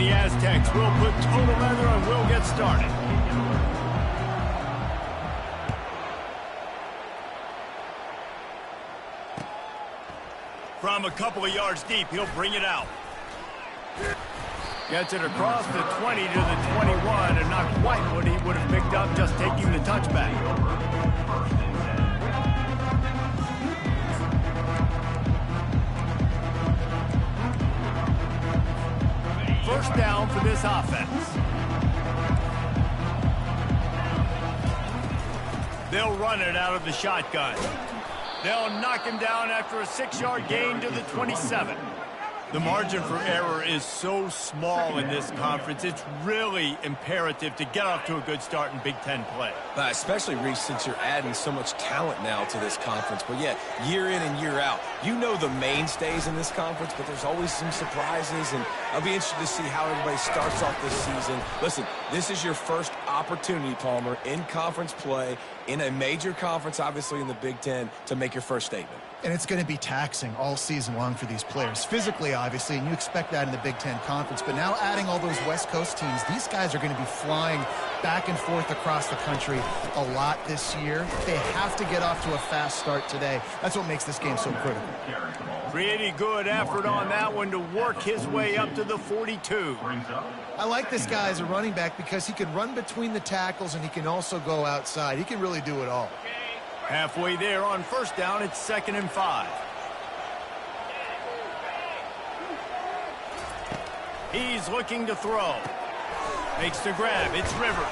the Aztecs will put total leather and we'll get started. From a couple of yards deep, he'll bring it out. Gets it across the 20 to the 21, and not quite what he would have picked up just taking the touchback. First down for this offense. They'll run it out of the shotgun. They'll knock him down after a 6-yard gain to the 27. The margin for error is so small in this conference, it's really imperative to get off to a good start in Big Ten play. Especially, Reese, since you're adding so much talent now to this conference. But, yeah, year in and year out, you know the mainstays in this conference, but there's always some surprises, and I'll be interested to see how everybody starts off this season. Listen, this is your first opportunity, Palmer, in conference play, in a major conference, obviously in the Big Ten, to make your first statement. And it's going to be taxing all season long for these players. Physically, obviously, and you expect that in the Big Ten Conference. But now adding all those West Coast teams, these guys are going to be flying back and forth across the country a lot this year. They have to get off to a fast start today. That's what makes this game so critical. Pretty good effort on that one to work his way up to the 42. I like this guy as a running back because he can run between the tackles and he can also go outside. He can really do it all. Halfway there on first down, it's 2nd and 5. He's looking to throw. Makes the grab. It's Rivers.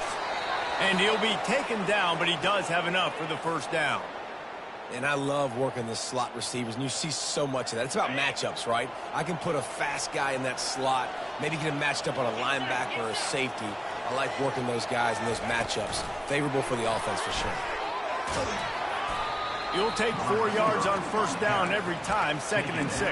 And he'll be taken down, but he does have enough for the first down. And I love working the slot receivers, and you see so much of that. It's about matchups, right? I can put a fast guy in that slot, maybe get him matched up on a linebacker or a safety. I like working those guys in those matchups. Favorable for the offense for sure. You'll take 4 yards on first down every time, 2nd and 6.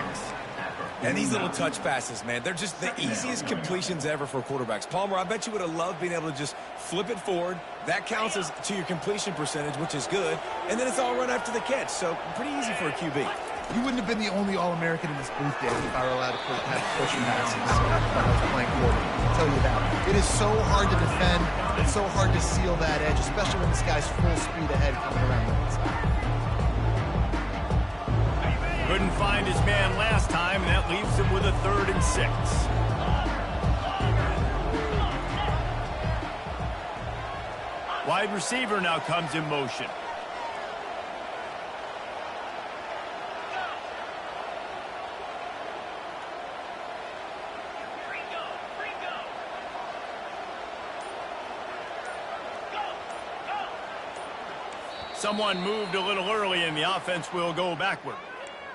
And these little touch passes, man, they're just the easiest completions ever for quarterbacks. Palmer, I bet you would have loved being able to just flip it forward. That counts as to your completion percentage, which is good. And then it's all run after the catch, so pretty easy for a QB. You wouldn't have been the only All-American in this booth, David, if I were allowed to have pushing passes when I was playing quarterback. I'll tell you that. It is so hard to defend. It's so hard to seal that edge, especially when this guy's full speed ahead coming around the inside. Couldn't find his man last time, and that leaves him with a 3rd and 6. Wide receiver now comes in motion. Someone moved a little early, and the offense will go backward.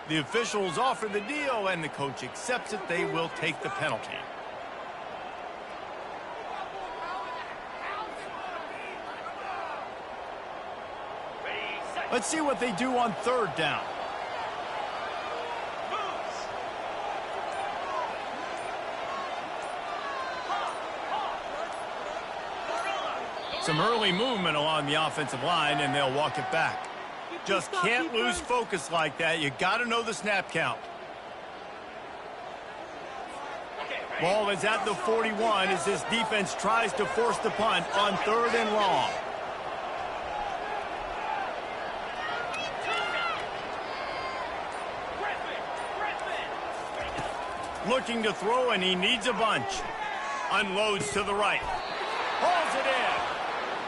The officials offer the deal, and the coach accepts it. They will take the penalty. Let's see what they do on 3rd down. Some early movement along the offensive line, and they'll walk it back. Just can't lose focus like that. You got to know the snap count. Ball is at the 41 as this defense tries to force the punt on 3rd and long. Looking to throw, and he needs a bunch. Unloads to the right. Hauls it in.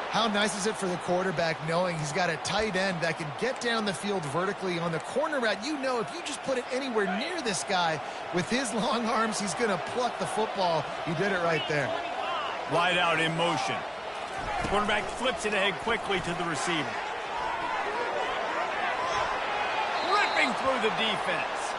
How nice is it for the quarterback knowing he's got a tight end that can get down the field vertically on the corner route? You know, if you just put it anywhere near this guy with his long arms, he's going to pluck the football. He did it right there. Wide out in motion. Quarterback flips it ahead quickly to the receiver. Ripping through the defense.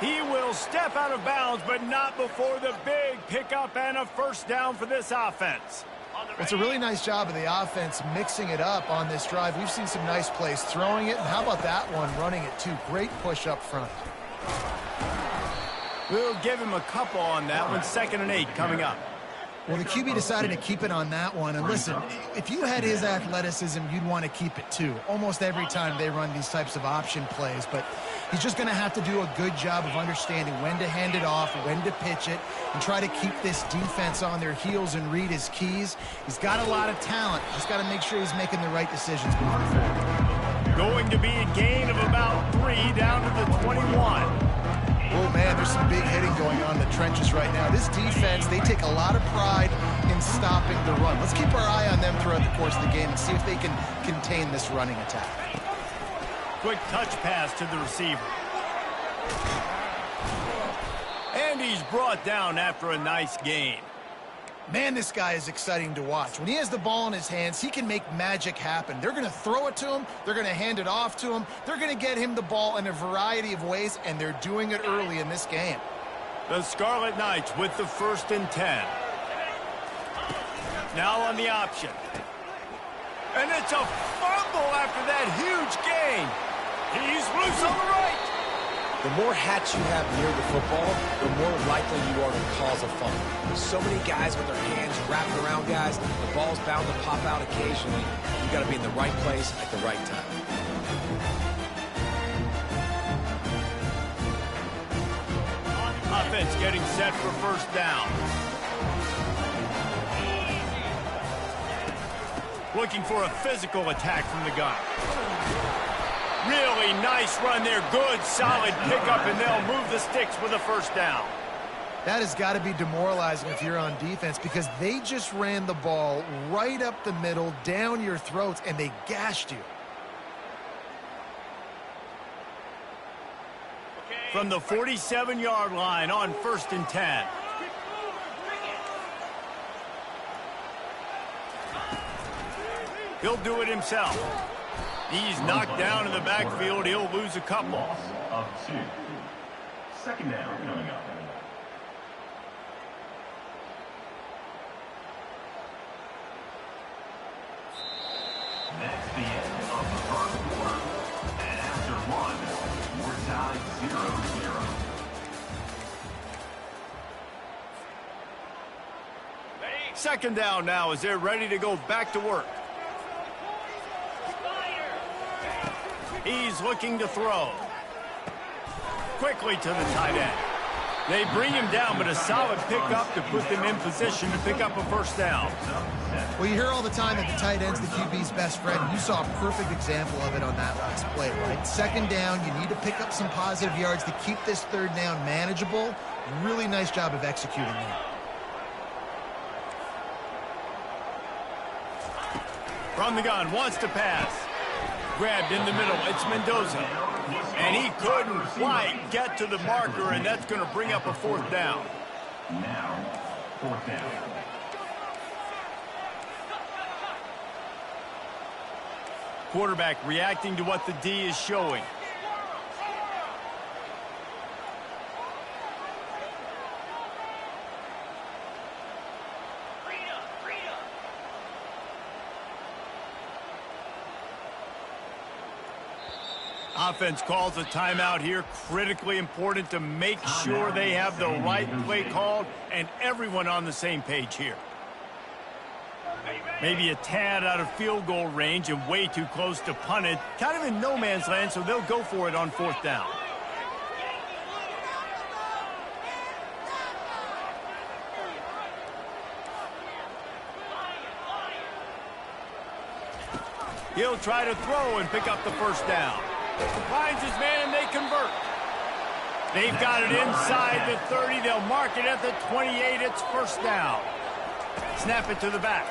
He will step out of bounds, but not before the big pickup and a first down for this offense. Well, it's a really nice job of the offense mixing it up on this drive. We've seen some nice plays throwing it, and how about that one running it too? Great push up front. We'll give him a couple on that one. 2nd and 8 coming up. Well, the QB decided to keep it on that one. And listen, if you had his athleticism, you'd want to keep it too. Almost every time they run these types of option plays. But he's just going to have to do a good job of understanding when to hand it off, when to pitch it, and try to keep this defense on their heels and read his keys. He's got a lot of talent. Just got to make sure he's making the right decisions moving forward. Going to be a gain of about 3 down to the 21. Oh, man, there's some big hitting going on in the trenches right now. This defense, they take a lot of pride in stopping the run. Let's keep our eye on them throughout the course of the game and see if they can contain this running attack. Quick touch pass to the receiver. And he's brought down after a nice gain. Man, this guy is exciting to watch. When he has the ball in his hands, he can make magic happen. They're going to throw it to him. They're going to hand it off to him. They're going to get him the ball in a variety of ways, and they're doing it early in this game. The Scarlet Knights with the 1st and 10. Now on the option. And it's a fumble after that huge gain. He's loose on the right. The more hats you have near the football, the more likely you are to cause a fumble. So many guys with their hands wrapped around guys, the ball's bound to pop out occasionally. You got to be in the right place at the right time. Offense getting set for 1st down. Looking for a physical attack from the gun. Really nice run there. Good, solid pickup, and they'll move the sticks with a 1st down. That has got to be demoralizing if you're on defense because they just ran the ball right up the middle, down your throats, and they gashed you. From the 47-yard line on 1st and 10. He'll do it himself. He's knocked down in the backfield. He'll lose a couple. Loss of 2. 2nd down coming up. That's the end of the 1st quarter. And after 1, we're tied 0-0. 2nd down now as they're ready to go back to work. He's looking to throw. Quickly to the tight end. They bring him down, but a solid pickup to put them in position to pick up a 1st down. Well, you hear all the time that the tight end's the QB's best friend. You saw a perfect example of it on that last play, right? 2nd down, you need to pick up some positive yards to keep this 3rd down manageable. Really nice job of executing that. From the gun, wants to pass. Grabbed in the middle, it's Mendoza. And he couldn't quite get to the marker, and that's going to bring up a 4th down. Now, 4th down. Quarterback reacting to what the D is showing. Offense calls a timeout here. Critically important to make sure they have the right play called and everyone on the same page here. Maybe a tad out of field goal range and way too close to punt it. Kind of in no man's land, so they'll go for it on 4th down. He'll try to throw and pick up the 1st down. Finds his man and they convert. They've got it inside the 30. They'll mark it at the 28. It's 1st down. Snap it to the back.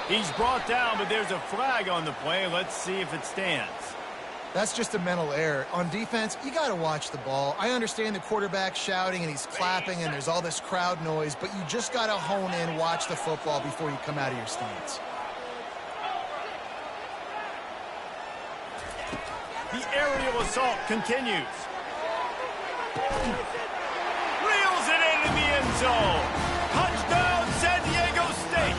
He's brought down, but there's a flag on the play. Let's see if it stands. That's just a mental error. On defense, you got to watch the ball. I understand the quarterback shouting and he's clapping and there's all this crowd noise, but you just got to hone in, watch the football before you come out of your stance. The aerial assault continues. Reels it in the end zone. Touchdown, San Diego State.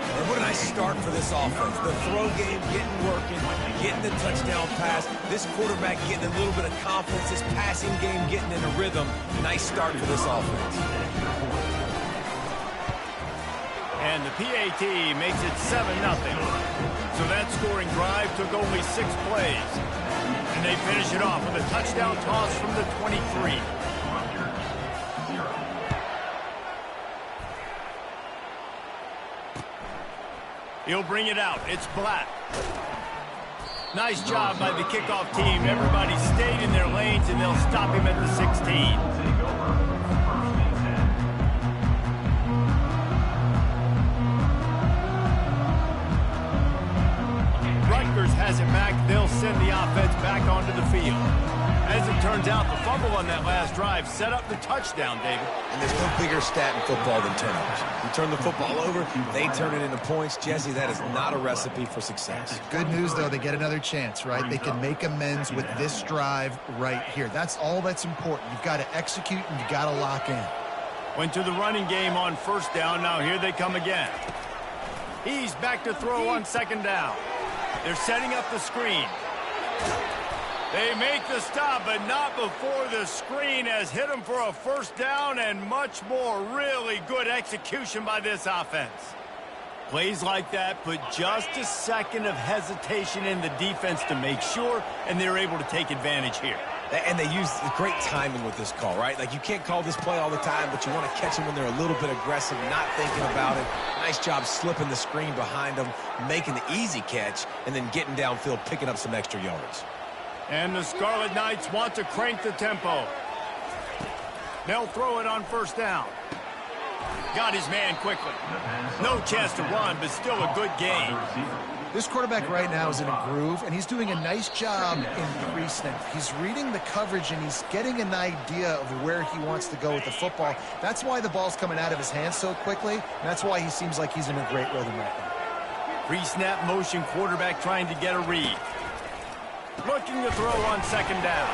And what a nice start for this offense. The throw game getting working, getting the touchdown pass. This quarterback getting a little bit of confidence. This passing game getting in a rhythm. Nice start for this offense. And the PAT makes it 7-0. So that scoring drive took only 6 plays. And they finish it off with a touchdown toss from the 23. He'll bring it out. It's Black. Nice job by the kickoff team. Everybody stayed in their lanes, and they'll stop him at the 16. Rutgers has it back. They'll send the offense back onto the field. As it turns out, the fumble on that last drive set up the touchdown, David. And there's no bigger stat in football than turnovers. You turn the football over, they turn it into points. Jesse, that is not a recipe for success. Good news, though, they get another chance, right? They can make amends with this drive right here. That's all that's important. You've got to execute, and you've got to lock in. Went to the running game on first down. Now here they come again. He's back to throw on second down. They're setting up the screen. They make the stop, but not before the screen has hit them for a first down and much more. Really good execution by this offense. Plays like that put just a second of hesitation in the defense to make sure, and they're able to take advantage here. And they use great timing with this call, right? Like, you can't call this play all the time, but you want to catch them when they're a little bit aggressive, not thinking about it. Nice job slipping the screen behind them, making the easy catch, and then getting downfield, picking up some extra yards. And the Scarlet Knights want to crank the tempo. They'll throw it on first down. Got his man quickly. No chance to run, but still a good game. This quarterback right now is in a groove, and he's doing a nice job in pre-snap. He's reading the coverage, and he's getting an idea of where he wants to go with the football. That's why the ball's coming out of his hands so quickly, and that's why he seems like he's in a great rhythm right now. Pre-snap motion quarterback trying to get a read. Looking to throw on second down.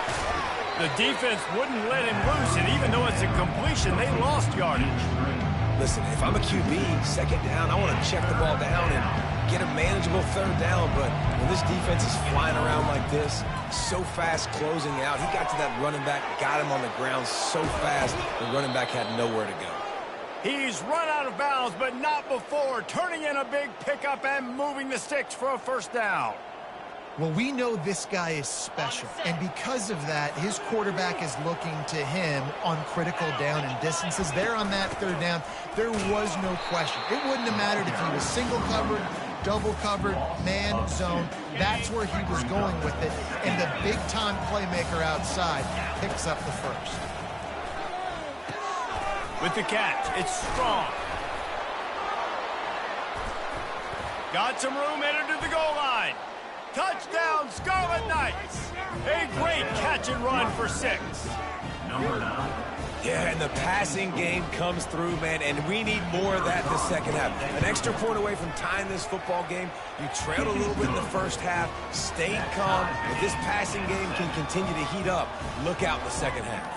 The defense wouldn't let him loose, and even though it's a completion, they lost yardage. Listen, if I'm a QB, second down, I want to check the ball down and get a manageable third down, but when this defense is flying around like this, so fast closing out, he got to that running back, got him on the ground so fast, the running back had nowhere to go. He's run out of bounds, but not before, turning in a big pickup and moving the sticks for a first down. Well, we know this guy is special, and because of that, his quarterback is looking to him on critical down and distances. There on that third down, there was no question. It wouldn't have mattered if he was single covered, double covered, man, zone. That's where he was going with it, and the big-time playmaker outside picks up the first. With the catch, it's Strong. Got some room, headed to the goal line. Touchdown, Scarlet Knights. A great catch and run for 6. Number 9. Yeah, and the passing game comes through, man, and we need more of that in the second half. An extra point away from tying this football game. You trailed a little bit in the first half, stayed calm, but this passing game can continue to heat up. Look out in the second half.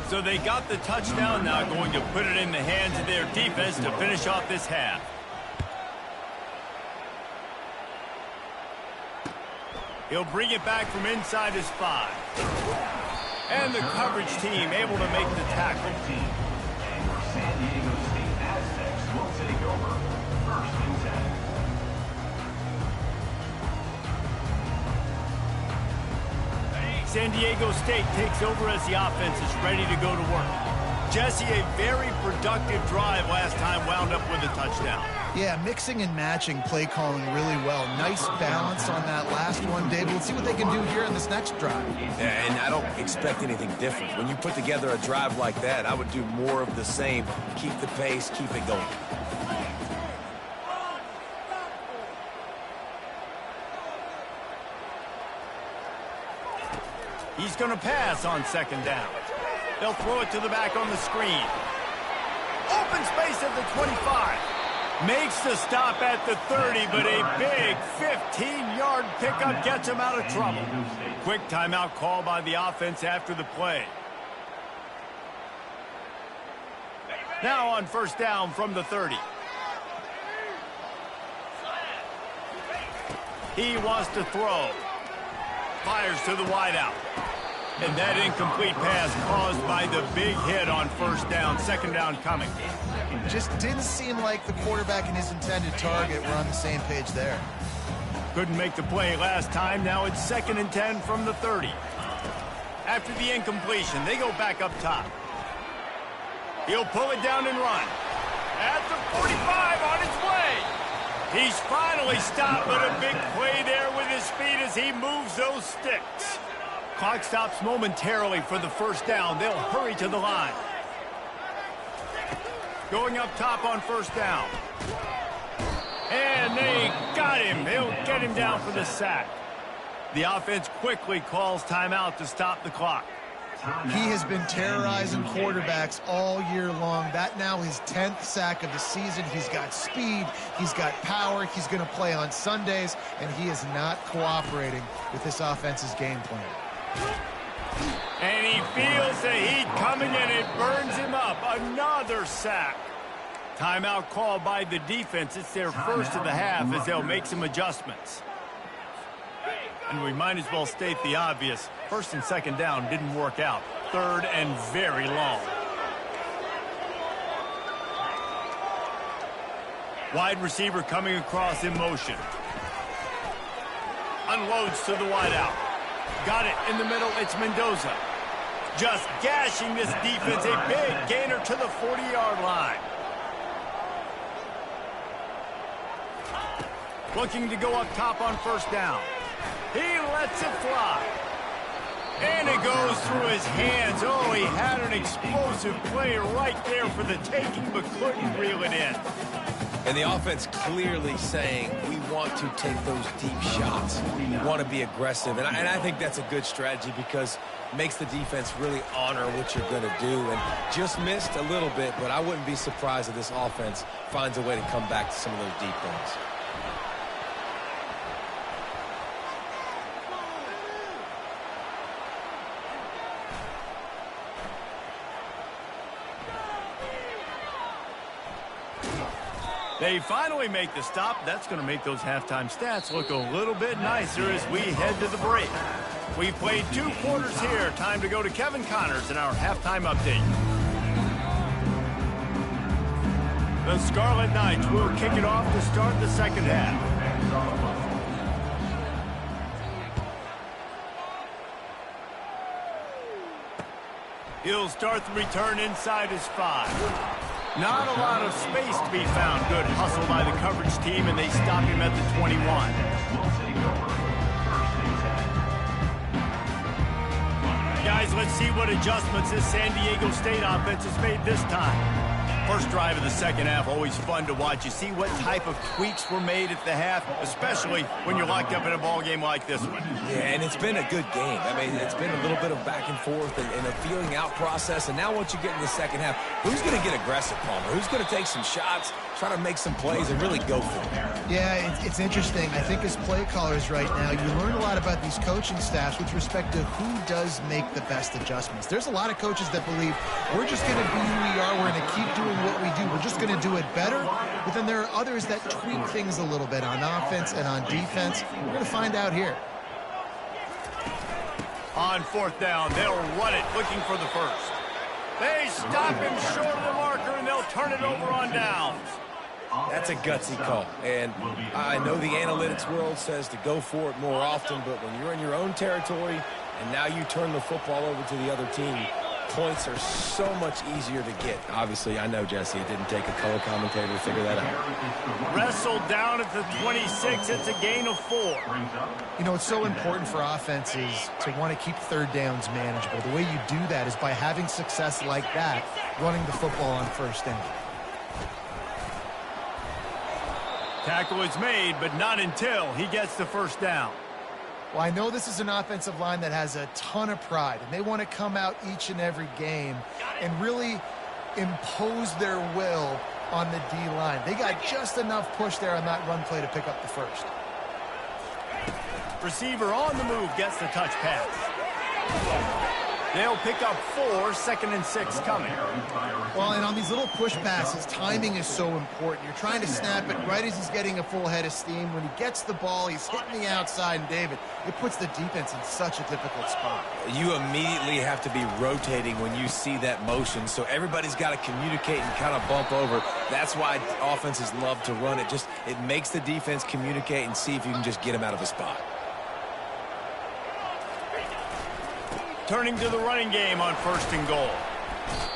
So they got the touchdown, now going to put it in the hands of their defense to finish off this half. He'll bring it back from inside his 5. And the coverage team able to make the tackle. And your San Diego State Aztecs will take over. First and 10. San Diego State takes over as the offense is ready to go to work. Jesse, a very productive drive last time wound up with a touchdown. Yeah, mixing and matching play calling really well. Nice balance on that last one, David. Let's see what they can do here in this next drive. Yeah, and I don't expect anything different. When you put together a drive like that, I would do more of the same. Keep the pace, keep it going. He's going to pass on second down. They'll throw it to the back on the screen. Open space at the 25. Makes the stop at the 30, but a big 15-yard pickup gets him out of trouble. Quick timeout call by the offense after the play. Now on first down from the 30. He wants to throw. Fires to the wideout. And that incomplete pass caused by the big hit on first down. Second down coming. Just didn't seem like the quarterback and his intended target were on the same page there. Couldn't make the play last time. Now it's 2nd and 10 from the 30. After the incompletion, they go back up top. He'll pull it down and run. At the 45 on his way. He's finally stopped, but a big play there with his feet as he moves those sticks. Clock stops momentarily for the first down. They'll hurry to the line. Going up top on first down. And they got him. They'll get him down for the sack. The offense quickly calls timeout to stop the clock. He has been terrorizing quarterbacks all year long. That now his 10th sack of the season. He's got speed. He's got power. He's going to play on Sundays, and he is not cooperating with this offense's game plan. And he feels the heat coming, and it burns him up. Another sack. Timeout called by the defense. It's their first of the half as they'll make some adjustments. And we might as well state the obvious. First and second down didn't work out. Third and very long. Wide receiver coming across in motion. Unloads to the wideout. Got it in the middle. It's Mendoza. Just gashing this defense. A big gainer to the 40-yard line. Looking to go up top on first down. He lets it fly. And it goes through his hands. Oh, he had an explosive play right there for the taking, but couldn't reel it in. And the offense clearly saying, we want to take those deep shots. We want to be aggressive. And I think that's a good strategy because it makes the defense really honor what you're going to do. And just missed a little bit, but I wouldn't be surprised if this offense finds a way to come back to some of those deep things. They finally make the stop. That's going to make those halftime stats look a little bit nicer as we head to the break. We've played 2 quarters here. Time to go to Kevin Connors in our halftime update. The Scarlet Knights will kick it off to start the second half. He'll start the return inside his 5. Not a lot of space to be found. Good hustle by the coverage team, and they stop him at the 21. Guys, let's see what adjustments this San Diego State offense has made this time. First drive of the second half, always fun to watch. You see what type of tweaks were made at the half, especially when you're locked up in a ball game like this one. Yeah, and it's been a good game. I mean, it's been a little bit of back and forth and a feeling out process. And now once you get in the second half, who's going to get aggressive, Palmer? Who's going to take some shots, try to make some plays, and really go for it? Yeah, it's interesting. I think as play callers right now, you learn a lot about these coaching staffs with respect to who does make the best adjustments. There's a lot of coaches that believe we're just going to be who we are. We're going to keep doing what we do. We're just going to do it better. But then there are others that tweak things a little bit on offense and on defense. We're going to find out here. On fourth down, they'll run it, looking for the first. They stop him short of the marker, and they'll turn it over on downs. That's a gutsy call. And I know the analytics world says to go for it more often, but when you're in your own territory and now you turn the football over to the other team, points are so much easier to get. Obviously, I know, Jesse, it didn't take a color commentator to figure that out. Wrestled down at the 26. It's a gain of 4. You know, it's so important for offenses to want to keep third downs manageable. The way you do that is by having success like that, running the football on first down. Tackle is made, but not until he gets the first down. Well, I know this is an offensive line that has a ton of pride, and they want to come out each and every game and really impose their will on the D-line. They got just enough push there on that run play to pick up the first. Receiver on the move gets the touch pass. They'll pick up 4, 2nd and 6 coming. Well, and on these little push passes, timing is so important. You're trying to snap it right as he's getting a full head of steam. When he gets the ball, he's hitting the outside, and David, it puts the defense in such a difficult spot. You immediately have to be rotating when you see that motion, so everybody's got to communicate and kind of bump over. That's why offenses love to run it. It makes the defense communicate and see if you can just get him out of a spot. Turning to the running game on 1st and goal.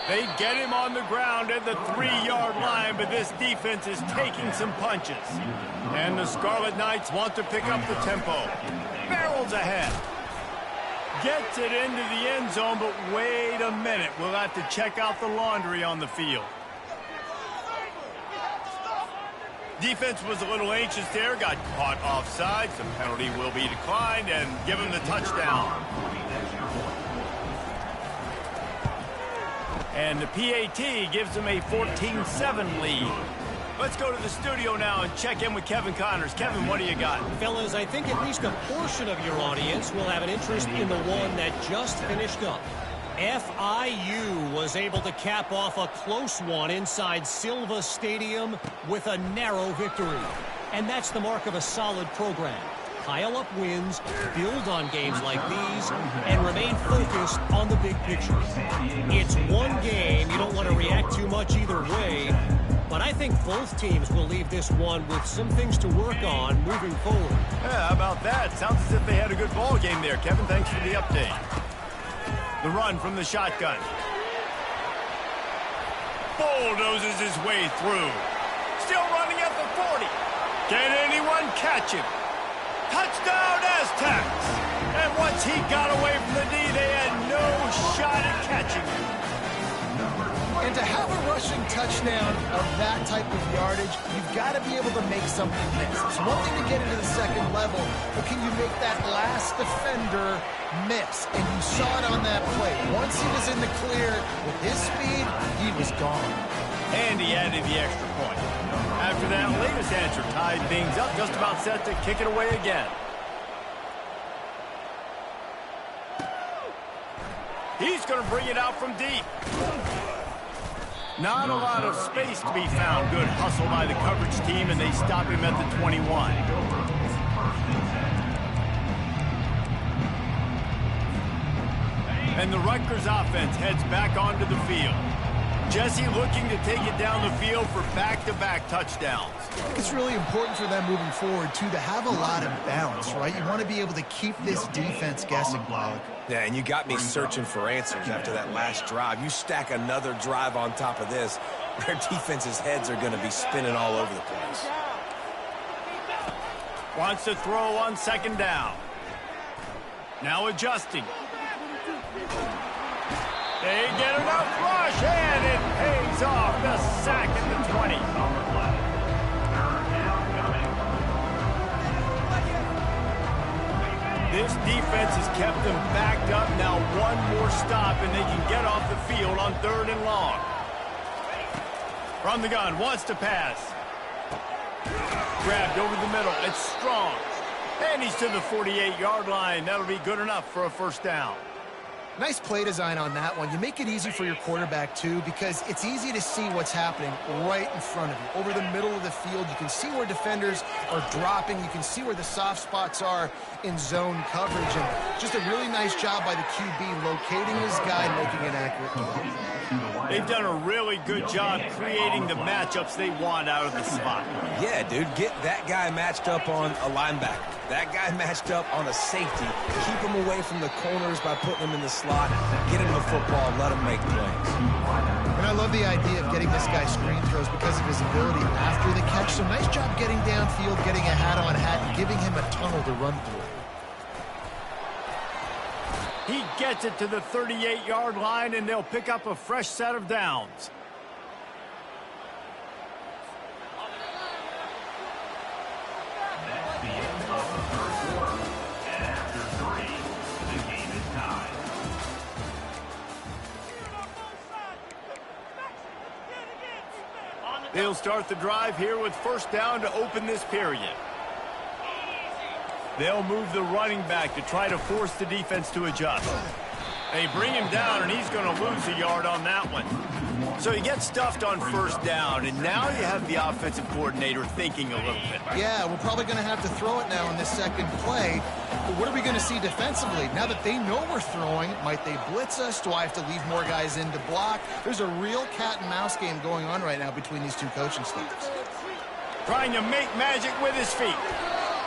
They get him on the ground at the 3-yard line, but this defense is taking some punches. And the Scarlet Knights want to pick up the tempo. Barrels ahead. Gets it into the end zone, but wait a minute. We'll have to check out the laundry on the field. Defense was a little anxious there, got caught offside. The penalty will be declined and give him the touchdown. And the PAT gives them a 14-7 lead. Let's go to the studio now and check in with Kevin Connors. Kevin, what do you got? Fellas, I think at least a portion of your audience will have an interest in the one that just finished up. FIU was able to cap off a close one inside Silva Stadium with a narrow victory. And that's the mark of a solid program. Pile up wins, build on games like these, and remain focused on the big picture. It's one game. You don't want to react too much either way, but I think both teams will leave this one with some things to work on moving forward. Yeah, how about that? Sounds as if they had a good ball game there. Kevin, thanks for the update. The run from the shotgun. Bulldozes his way through. Still running at the 40. Can anyone catch him? Touchdown, Aztecs! And once he got away from the D, they had no shot at catching him. And to have a rushing touchdown of that type of yardage, you've got to be able to make something miss. It's one thing to get into the second level, but can you make that last defender miss? And you saw it on that play. Once he was in the clear, with his speed, he was gone. And he added the extra point. After that latest answer tied things up, just about set to kick it away again. He's going to bring it out from deep. Not a lot of space to be found. Good hustle by the coverage team, and they stop him at the 21. And the Rutgers offense heads back onto the field. Jesse looking to take it down the field for back-to-back touchdowns. I think it's really important for them moving forward, too, to have a lot of balance, right? You want to be able to keep this defense guessing, Pollock. Yeah, and you got me searching for answers after that last drive. You stack another drive on top of this, their defense's heads are going to be spinning all over the place. Wants to throw on 2nd down. Now adjusting. They get enough rush, and it pays off. The sack at the 20. This defense has kept them backed up. Now one more stop, and they can get off the field on 3rd and long. From the gun, wants to pass. Grabbed over the middle. It's strong. And he's to the 48-yard line. That'll be good enough for a 1st down. Nice play design on that one. You make it easy for your quarterback, too, because it's easy to see what's happening right in front of you. Over the middle of the field, you can see where defenders are dropping. You can see where the soft spots are in zone coverage. And just a really nice job by the QB locating his guy and making an accurate throw. They've done a really good job creating the matchups they want out of the spot. Yeah, dude, get that guy matched up on a linebacker. That guy matched up on a safety. Keep him away from the corners by putting him in the slot. Get him the football and let him make plays. And I love the idea of getting this guy screen throws because of his ability after the catch. So nice job getting downfield, getting a hat-on-hat, and giving him a tunnel to run through. He gets it to the 38-yard line, and they'll pick up a fresh set of downs. That's the end of the 3rd quarter. And after 3, the game is tied. They'll start the drive here with 1st down to open this period. They'll move the running back to try to force the defense to adjust. They bring him down, and he's going to lose a yard on that one. So he gets stuffed on first down, and now you have the offensive coordinator thinking a little bit. Yeah, we're probably going to have to throw it now in this second play. But what are we going to see defensively? Now that they know we're throwing, might they blitz us? Do I have to leave more guys in to block? There's a real cat and mouse game going on right now between these two coaching staffs. Trying to make magic with his feet.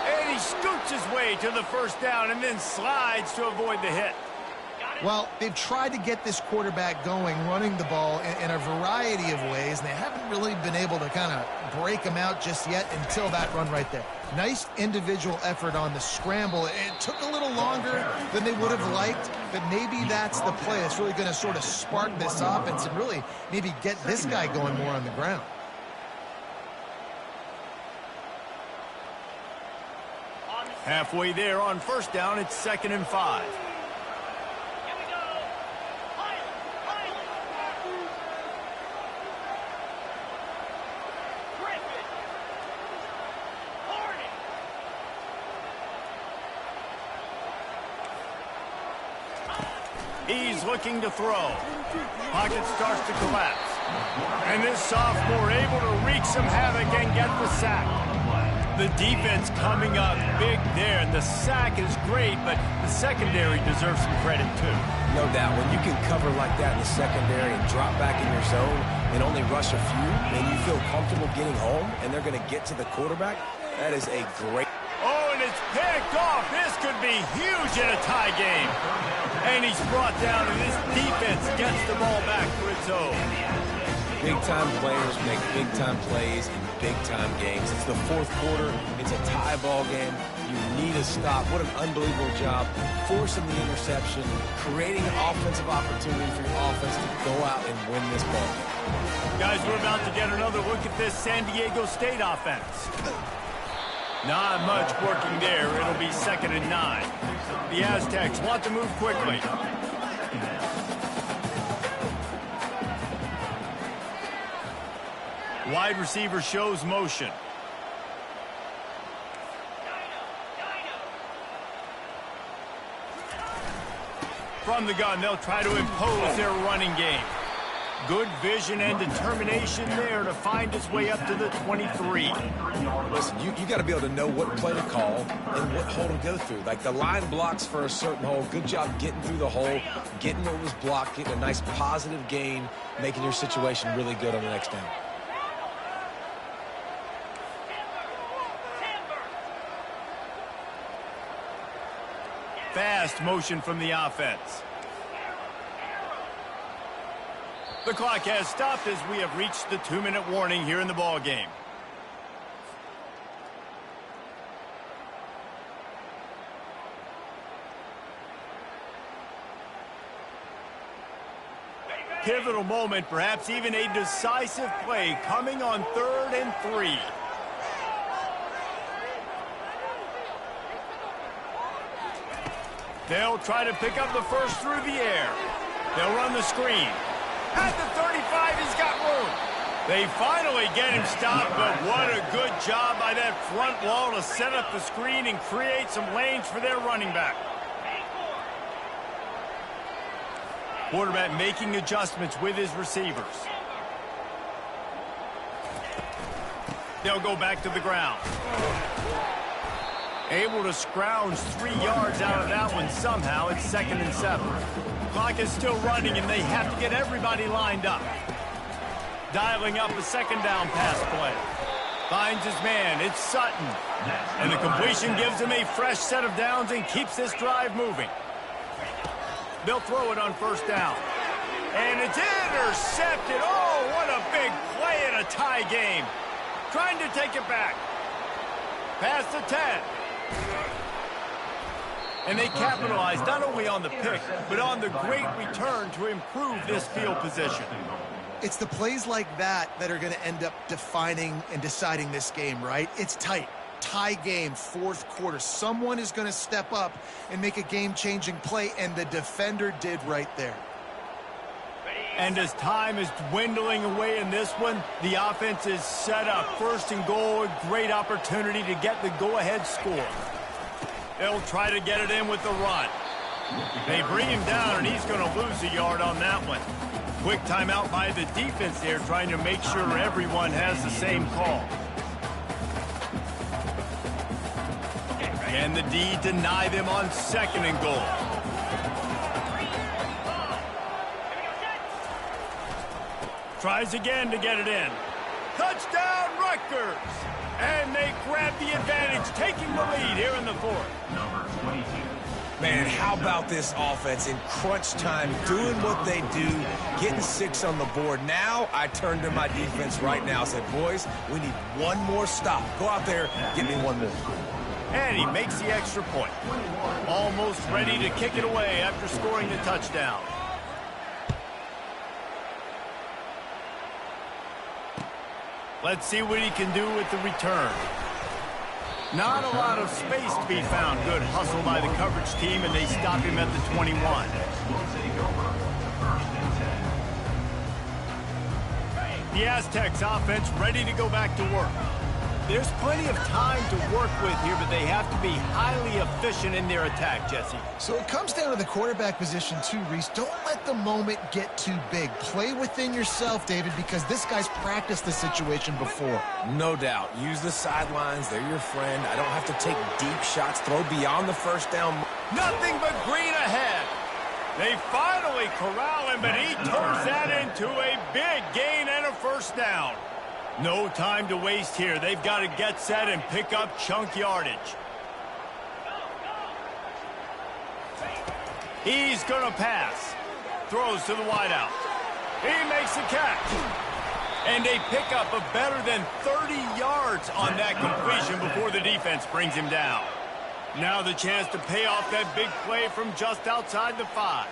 And he scoots his way to the first down and then slides to avoid the hit. Well, they've tried to get this quarterback going, running the ball in a variety of ways, and they haven't really been able to kind of break him out just yet until that run right there. Nice individual effort on the scramble. It took a little longer than they would have liked, but maybe that's the play that's really going to sort of spark this offense and really maybe get this guy going more on the ground. Halfway there on first down, it's 2nd and 5. He's looking to throw. Pocket starts to collapse. And this sophomore able to wreak some havoc and get the sack. The defense coming up big there. The sack is great, but the secondary deserves some credit too. No doubt. When you can cover like that in the secondary and drop back in your zone and only rush a few, and you feel comfortable getting home, and they're going to get to the quarterback, that is a great... Oh, and it's picked off. This could be huge in a tie game. And he's brought down, and this defense gets the ball back for its own. Big-time players make big-time plays in big-time games. It's the fourth quarter. It's a tie ball game. You need a stop. What an unbelievable job. Forcing the interception, creating an offensive opportunity for your offense to go out and win this ball game. Guys, we're about to get another look at this San Diego State offense. Not much working there. It'll be 2nd and 9. The Aztecs want to move quickly. Wide receiver shows motion. From the gun, they'll try to impose their running game. Good vision and determination there to find his way up to the 23. Listen, you got to be able to know what play to call and what hole to go through. Like the line blocks for a certain hole. Good job getting through the hole, getting what was blocked, getting a nice positive gain, making your situation really good on the next down. Fast motion from the offense. The clock has stopped as we have reached the 2-minute warning here in the ball game. Pivotal moment, perhaps even a decisive play coming on 3rd and 3. They'll try to pick up the first through the air. They'll run the screen. At the 35, he's got room. They finally get him stopped, but what a good job by that front wall to set up the screen and create some lanes for their running back. Quarterback making adjustments with his receivers. They'll go back to the ground. Able to scrounge 3 yards out of that one somehow. It's 2nd and 7. Clock is still running, and they have to get everybody lined up. Dialing up a 2nd down pass play. Finds his man. It's Sutton. And the completion gives him a fresh set of downs and keeps this drive moving. They'll throw it on first down. And it's intercepted. Oh, what a big play in a tie game. Trying to take it back. Past the 10. And they capitalized not only on the pick, but on the great return to improve this field position. It's the plays like that that are going to end up defining and deciding this game, right? It's tight. Tie game, 4th quarter. Someone is going to step up and make a game-changing play, and the defender did right there. And as time is dwindling away in this one, the offense is set up. 1st and goal, a great opportunity to get the go-ahead score. They'll try to get it in with the run. They bring him down, and he's going to lose a yard on that one. Quick timeout by the defense there, trying to make sure everyone has the same call. And the D deny them on 2nd and goal. Tries again to get it in. Touchdown, Rutgers! And they grab the advantage, taking the lead here in the 4th. Number 22. Man, how about this offense in crunch time, doing what they do, getting 6 on the board. Now I turn to my defense right now and said, boys, we need one more stop. Go out there, get me one more. And he makes the extra point. Almost ready to kick it away after scoring the touchdown. Let's see what he can do with the return. Not a lot of space to be found. Good hustle by the coverage team, and they stop him at the 21. Will take over 1st and 10. The Aztecs offense ready to go back to work. There's plenty of time to work with here, but they have to be highly efficient in their attack, Jesse. So it comes down to the quarterback position too, Reese. Don't let the moment get too big. Play within yourself, David, because this guy's practiced the situation before. No doubt. Use the sidelines. They're your friend. I don't have to take deep shots. Throw beyond the 1st down. Nothing but green ahead. They finally corral him, but he turns that into a big gain and a 1st down. No time to waste here. They've got to get set and pick up chunk yardage. He's going to pass. Throws to the wideout. He makes the catch. And they pick up a better than 30 yards on that completion before the defense brings him down. Now the chance to pay off that big play from just outside the 5.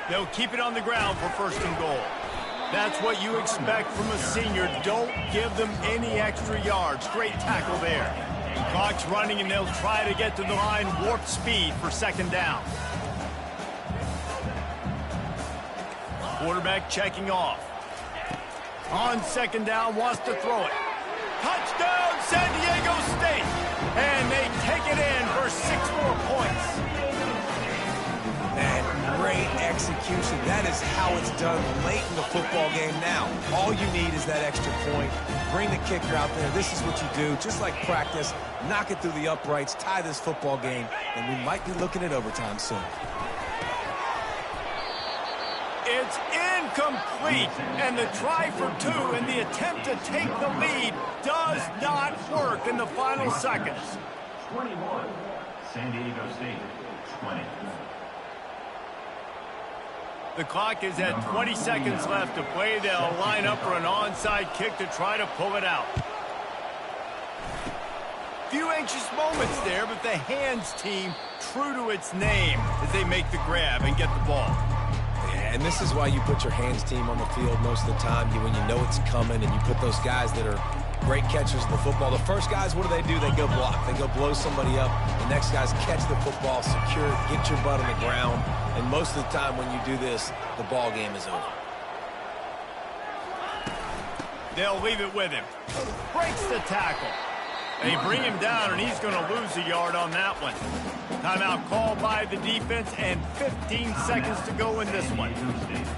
They'll keep it on the ground for 1st and goal. That's what you expect from a senior. Don't give them any extra yards. Great tackle there. Clock's running, and they'll try to get to the line warp speed for 2nd down. Quarterback checking off. On 2nd down, wants to throw it. Touchdown, San Diego State! And they take it in for 6 more points. Man, great execution. That is how it's done late in the football game now. All you need is that extra point. Bring the kicker out there. This is what you do. Just like practice, knock it through the uprights, tie this football game, and we might be looking at overtime soon. It's incomplete, and the try for 2 and the attempt to take the lead does not work in the final seconds. 21. San Diego State 20. The clock is at 20 seconds left to play. They'll line up for an onside kick to try to pull it out. Few anxious moments there, but the hands team true to its name as they make the grab and get the ball. Yeah, and this is why you put your hands team on the field most of the time, when you know it's coming, and you put those guys that are great catchers of the football. The first guys, what do? They go block. They go blow somebody up. The next guys catch the football, secure it, get your butt on the ground. And most of the time when you do this, the ball game is over. They'll leave it with him. Breaks the tackle. They bring him down, and he's going to lose a yard on that one. Timeout called by the defense, and 15 seconds to go in this one.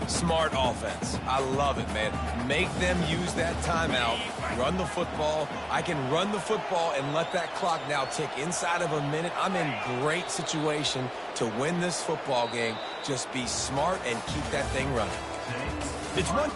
Smart offense. I love it, man. Make them use that timeout. Run the football. I can run the football and let that clock now tick inside of a minute. I'm in great situation to win this football game. Just be smart and keep that thing running. It's one.